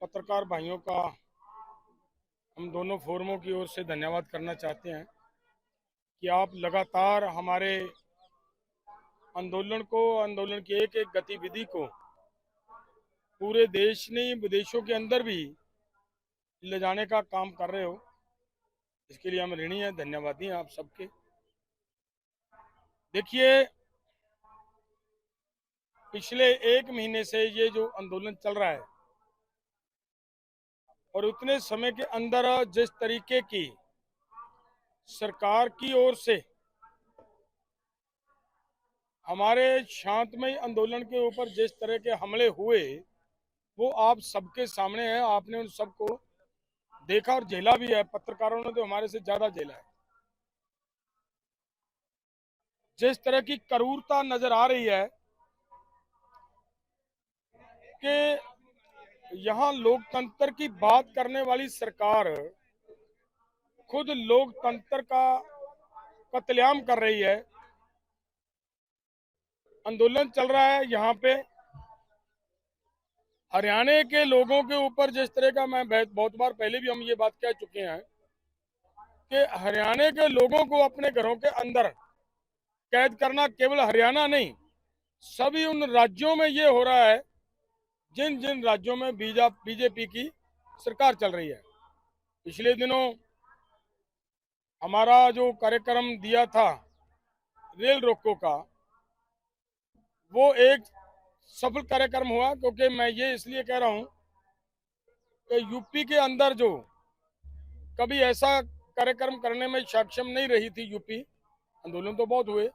पत्रकार भाइयों का हम दोनों फोरमों की ओर से धन्यवाद करना चाहते हैं कि आप लगातार हमारे आंदोलन की एक एक गतिविधि को पूरे देश नहीं विदेशों के अंदर भी ले जाने का काम कर रहे हो। इसके लिए हम ऋणी हैं, धन्यवादी हैं आप सबके। देखिए, पिछले एक महीने से ये जो आंदोलन चल रहा है और उतने समय के अंदर जिस तरीके की सरकार की ओर से हमारे शांतमय आंदोलन के ऊपर जिस तरह के हमले हुए वो आप सबके सामने है। आपने उन सबको देखा और झेला भी है। पत्रकारों ने तो हमारे से ज्यादा झेला है। जिस तरह की क्रूरता नजर आ रही है कि यहाँ लोकतंत्र की बात करने वाली सरकार खुद लोकतंत्र का कत्लेआम कर रही है। आंदोलन चल रहा है यहाँ पे हरियाणा के लोगों के ऊपर जिस तरह का, मैं बहुत बार पहले भी हम ये बात कह चुके हैं कि हरियाणा के लोगों को अपने घरों के अंदर कैद करना केवल हरियाणा नहीं, सभी उन राज्यों में ये हो रहा है जिन जिन राज्यों में बीजेपी की सरकार चल रही है। पिछले दिनों हमारा जो कार्यक्रम दिया था रेल रोको का, वो एक सफल कार्यक्रम हुआ, क्योंकि मैं ये इसलिए कह रहा हूं कि यूपी के अंदर जो कभी ऐसा कार्यक्रम करने में सक्षम नहीं रही थी यूपी, आंदोलन तो बहुत हुए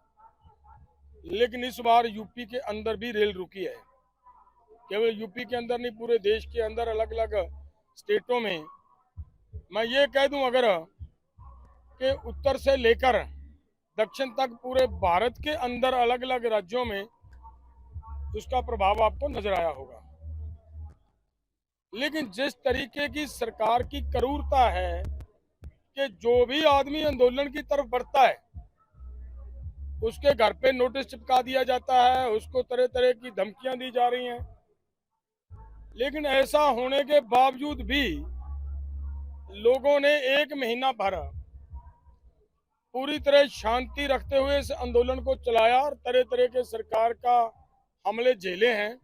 लेकिन इस बार यूपी के अंदर भी रेल रुकी है। केवल यूपी के अंदर नहीं, पूरे देश के अंदर अलग अलग स्टेटों में, मैं ये कह दूं अगर कि उत्तर से लेकर दक्षिण तक पूरे भारत के अंदर अलग अलग राज्यों में उसका प्रभाव आपको नजर आया होगा। लेकिन जिस तरीके की सरकार की क्रूरता है कि जो भी आदमी आंदोलन की तरफ बढ़ता है उसके घर पे नोटिस चिपका दिया जाता है, उसको तरह तरह की धमकियां दी जा रही हैं। लेकिन ऐसा होने के बावजूद भी लोगों ने एक महीना भर पूरी तरह शांति रखते हुए इस आंदोलन को चलाया और तरह तरह के सरकार का हमले झेले हैं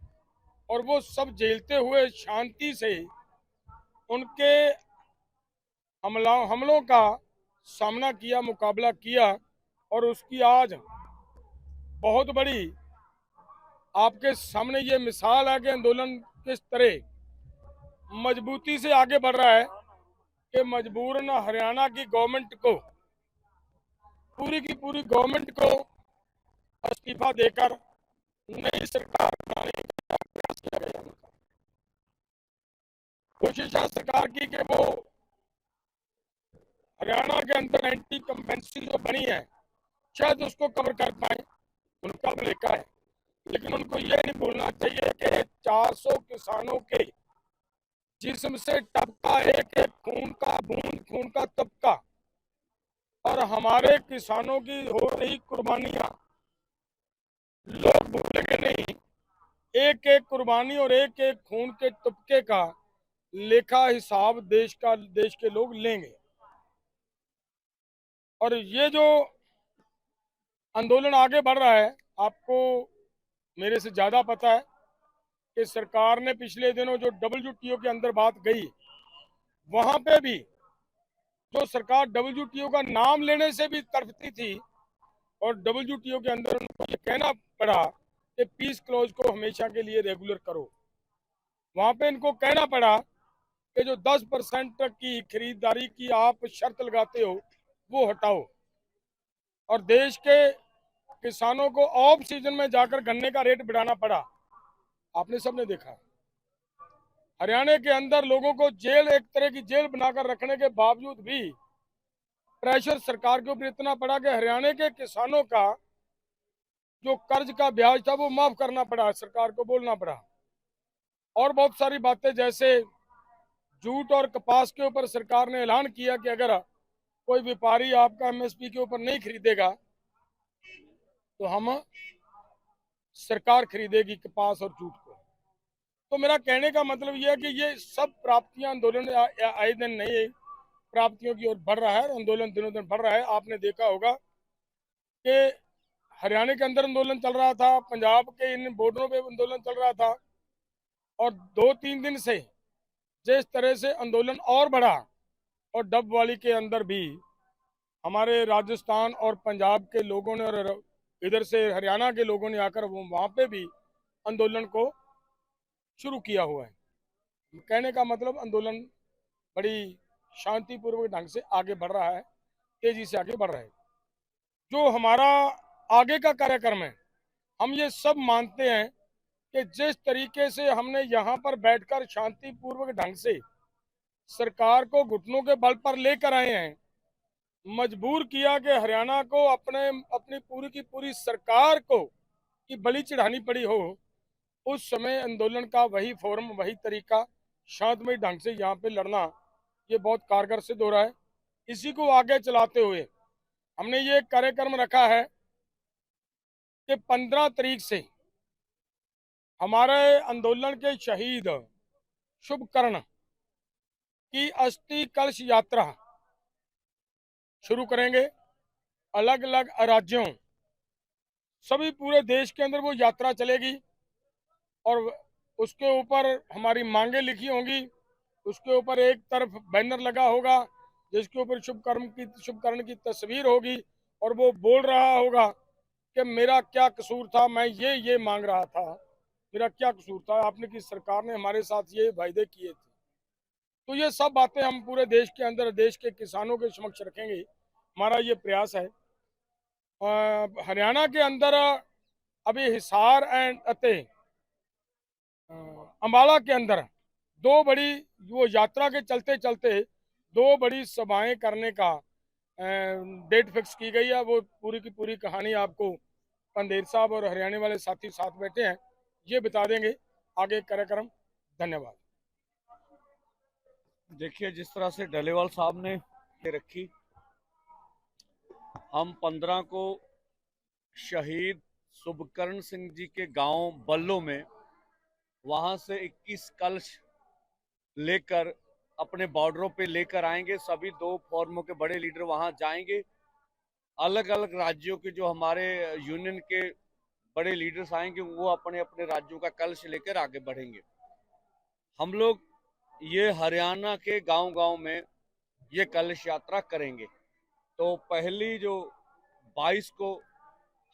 और वो सब झेलते हुए शांति से उनके हमलों का सामना किया, मुकाबला किया। और उसकी आज बहुत बड़ी आपके सामने ये मिसाल है कि आंदोलन किस तरह मजबूती से आगे बढ़ रहा है कि मजबूरन हरियाणा की गवर्नमेंट को, पूरी की पूरी गवर्नमेंट को इस्तीफा देकर नई सरकार बनाने का प्रयास किया गया। कोशिश है सरकार की कि वो हरियाणा के अंदर एंटी कंपेंसी जो बनी है शायद उसको कवर कर पाए, उनका लेखा है। लेकिन उनको ये नहीं भूलना चाहिए कि 400 किसानों के जिस्म से टपका एक एक खून का बूंद, खून का तबका, और हमारे किसानों की हो रही कुर्बानियां लोग भूलेंगे नहीं। एक एक कुर्बानी और एक एक खून के तुपके का लेखा हिसाब देश के लोग लेंगे। और ये जो आंदोलन आगे बढ़ रहा है, आपको मेरे से ज्यादा पता है कि सरकार ने पिछले दिनों जो WTO के अंदर बात गई, वहां पे भी जो सरकार WTO का नाम लेने से भी तरफती थी और WTO के अंदर उनको ये कहना पड़ा कि पीस क्लॉज को हमेशा के लिए रेगुलर करो, वहां पे इनको कहना पड़ा कि जो 10% की खरीदारी की आप शर्त लगाते हो वो हटाओ। और देश के किसानों को ऑफ सीजन में जाकर गन्ने का रेट बढ़ाना पड़ा। आपने सबने देखा हरियाणा के अंदर लोगों को जेल, एक तरह की जेल बनाकर रखने के बावजूद भी प्रेशर सरकार के ऊपर इतना पड़ा कि हरियाणा के किसानों का जो कर्ज का ब्याज था वो माफ करना पड़ा, सरकार को बोलना पड़ा। और बहुत सारी बातें, जैसे जूट और कपास के ऊपर सरकार ने ऐलान किया कि अगर कोई व्यापारी आपका MSP के ऊपर नहीं खरीदेगा तो हम सरकार खरीदेगी कपास और जूट को। तो मेरा कहने का मतलब यह है कि ये सब प्राप्तियां आंदोलन आए दिन नहीं प्राप्तियों की ओर बढ़ रहा है, आंदोलन दिनों दिन बढ़ रहा है। आपने देखा होगा कि हरियाणा के अंदर आंदोलन चल रहा था, पंजाब के इन बॉर्डरों पे आंदोलन चल रहा था, और 2-3 दिन से जिस तरह से आंदोलन और बढ़ा, और डबवाली के अंदर भी हमारे राजस्थान और पंजाब के लोगों ने और इधर से हरियाणा के लोगों ने आकर वो वहां पे भी आंदोलन को शुरू किया हुआ है। कहने का मतलब आंदोलन बड़ी शांतिपूर्वक ढंग से आगे बढ़ रहा है, तेजी से आगे बढ़ रहा है। जो हमारा आगे का कार्यक्रम है, हम ये सब मानते हैं कि जिस तरीके से हमने यहाँ पर बैठकर शांतिपूर्वक ढंग से सरकार को घुटनों के बल पर लेकर आए हैं, मजबूर किया कि हरियाणा को अपनी पूरी की पूरी सरकार को की बलि चढ़ानी पड़ी हो, उस समय आंदोलन का वही फॉर्म, वही तरीका, शांतमय ढंग से यहाँ पे लड़ना, ये बहुत कारगर सिद्ध हो रहा है। इसी को आगे चलाते हुए हमने ये कार्यक्रम रखा है कि 15 तारीख से हमारे आंदोलन के शहीद शुभकर्ण की अस्थि कलश यात्रा शुरू करेंगे। अलग अलग राज्यों, सभी पूरे देश के अंदर वो यात्रा चलेगी, और उसके ऊपर हमारी मांगे लिखी होंगी। उसके ऊपर एक तरफ बैनर लगा होगा जिसके ऊपर शुभकर्ण की तस्वीर होगी, और वो बोल रहा होगा कि मेरा क्या कसूर था, मैं ये मांग रहा था, मेरा क्या कसूर था, आपने की सरकार ने हमारे साथ ये वायदे किए थे। तो ये सब बातें हम पूरे देश के अंदर, देश के किसानों के समक्ष रखेंगे, हमारा ये प्रयास है। हरियाणा के अंदर अभी हिसार एंड अते अम्बाला के अंदर दो बड़ी, वो यात्रा के चलते चलते दो बड़ी सभाएं करने का डेट फिक्स की गई है। वो पूरी की पूरी कहानी आपको पंदेर साहब और हरियाणा वाले साथी साथ बैठे हैं, ये बता देंगे आगे कार्यक्रम। धन्यवाद। देखिए, जिस तरह से डलेवाल साहब ने ये रखी, हम 15 को शहीद शुभकर्ण सिंह जी के गांव बल्लो में, वहां से 21 कलश लेकर अपने बॉर्डरों पे लेकर आएंगे। सभी दो फॉर्मों के बड़े लीडर वहां जाएंगे। अलग अलग राज्यों के जो हमारे यूनियन के बड़े लीडर्स आएंगे, वो अपने अपने राज्यों का कलश लेकर आगे बढ़ेंगे। हम लोग ये हरियाणा के गांव गांव में ये कलश यात्रा करेंगे। तो पहली जो 22 को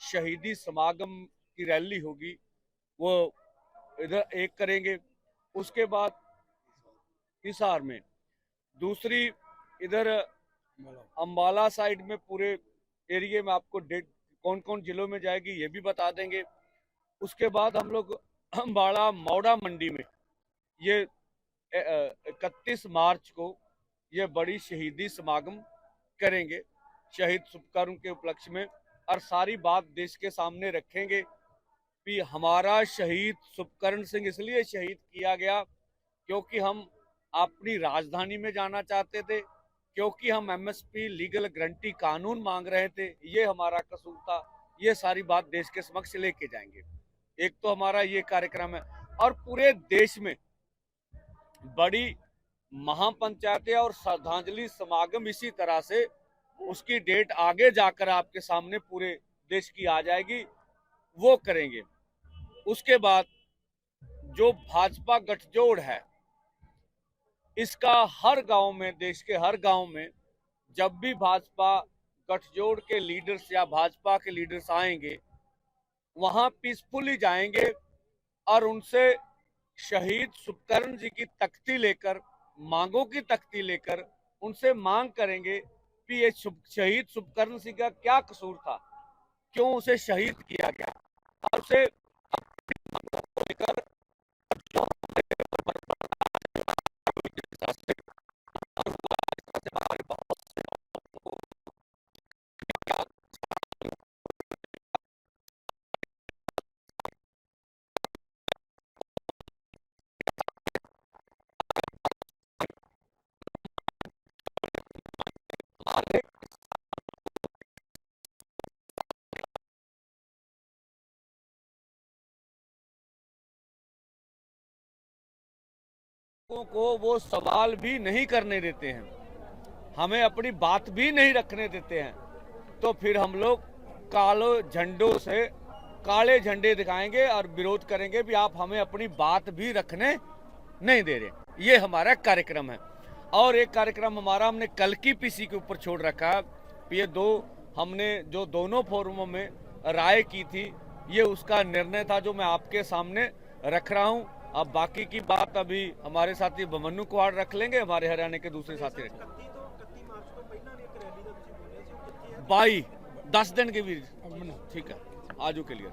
शहीदी समागम की रैली होगी, वो इधर एक करेंगे। उसके बाद हिसार में दूसरी, इधर अंबाला साइड में पूरे एरिया में आपको डेट कौन कौन जिलों में जाएगी ये भी बता देंगे। उसके बाद हम लोग अंबाला मौड़ा मंडी में ये 31 मार्च को ये बड़ी शहीदी समागम करेंगे शहीद शुभकर्ण के उपलक्ष्य में, और सारी बात देश के सामने रखेंगे कि हमारा शहीद शुभकर्ण सिंह इसलिए शहीद किया गया क्योंकि हम अपनी राजधानी में जाना चाहते थे, क्योंकि हम एमएसपी लीगल गारंटी कानून मांग रहे थे, ये हमारा कसूर था। ये सारी बात देश के समक्ष लेके जाएंगे। एक तो हमारा ये कार्यक्रम है, और पूरे देश में बड़ी महापंचायतें और श्रद्धांजलि समागम इसी तरह से उसकी डेट आगे जाकर आपके सामने पूरे देश की आ जाएगी, वो करेंगे। उसके बाद जो भाजपा गठजोड़ है, इसका हर गांव में, देश के हर गांव में जब भी भाजपा गठजोड़ के लीडर्स या भाजपा के लीडर्स आएंगे, वहां पीसफुली जाएंगे और उनसे शहीद शुभकर्ण जी की तख्ती लेकर, मांगों की तख्ती लेकर उनसे मांग करेंगे कि ये शहीद शुभकर्ण सिंह का क्या कसूर था, क्यों उसे शहीद किया गया, और उसे लेकर लोगों को वो सवाल भी नहीं करने देते हैं, हमें अपनी बात भी नहीं रखने देते हैं, तो फिर हम लोग काले झंडे दिखाएंगे और विरोध करेंगे भी आप हमें अपनी बात भी रखने नहीं दे रहे। ये हमारा कार्यक्रम है। और एक कार्यक्रम हमारा हमने कल की पीसी के ऊपर छोड़ रखा। ये हमने जो दोनों फोरमों में राय की थी, ये उसका निर्णय था जो मैं आपके सामने रख रहा हूं। अब बाकी की बात अभी हमारे साथी बमन्नू कुहाड़ रख लेंगे, हमारे हरियाणा के दूसरे साथी रख 22 10 दिन के भी ठीक है, आजू के लिए।